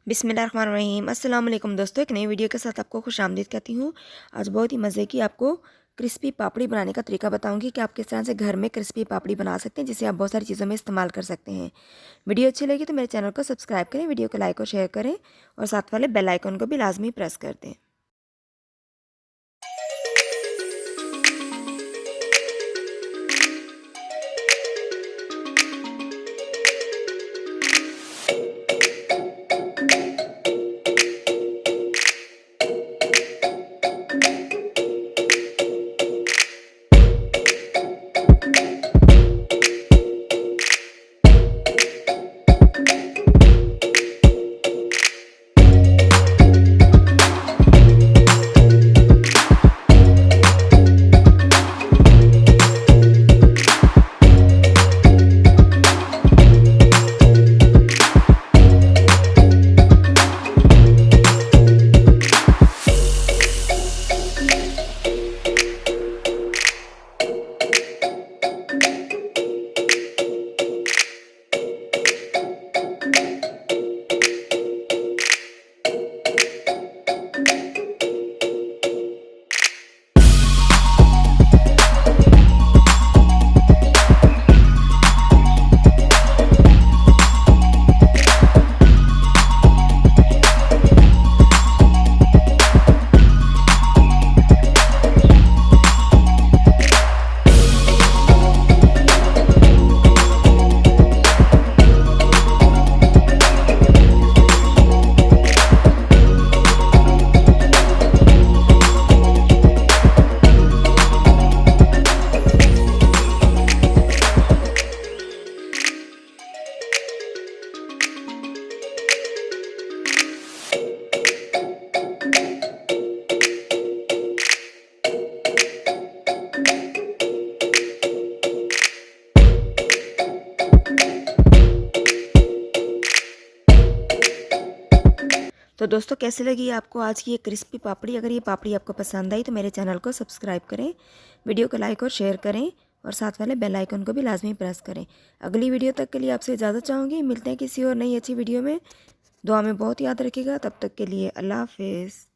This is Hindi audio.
बिस्मिल्लाहिर्रहमानिर्रहीम। अस्सलाम वालेकुम दोस्तों, एक नई वीडियो के साथ आपको खुशामदीद कहती हूँ। आज बहुत ही मज़े की आपको क्रिस्पी पापड़ी बनाने का तरीका बताऊंगी कि आप किस तरह से घर में क्रिस्पी पापड़ी बना सकते हैं, जिसे आप बहुत सारी चीज़ों में इस्तेमाल कर सकते हैं। वीडियो अच्छी लगी तो मेरे चैनल को सब्सक्राइब करें, वीडियो को लाइक और शेयर करें और साथ वाले बेल आइकन को भी लाजमी प्रेस कर दें। तो दोस्तों, कैसी लगी आपको आज की ये क्रिस्पी पापड़ी? अगर ये पापड़ी आपको पसंद आई तो मेरे चैनल को सब्सक्राइब करें, वीडियो को लाइक और शेयर करें और साथ वाले बेल आइकन को भी लाजमी प्रेस करें। अगली वीडियो तक के लिए आपसे इजाज़त चाहूँगी। मिलते हैं किसी और नई अच्छी वीडियो में। दुआ में बहुत याद रखिएगा। तब तक के लिए अल्लाह हाफिज़।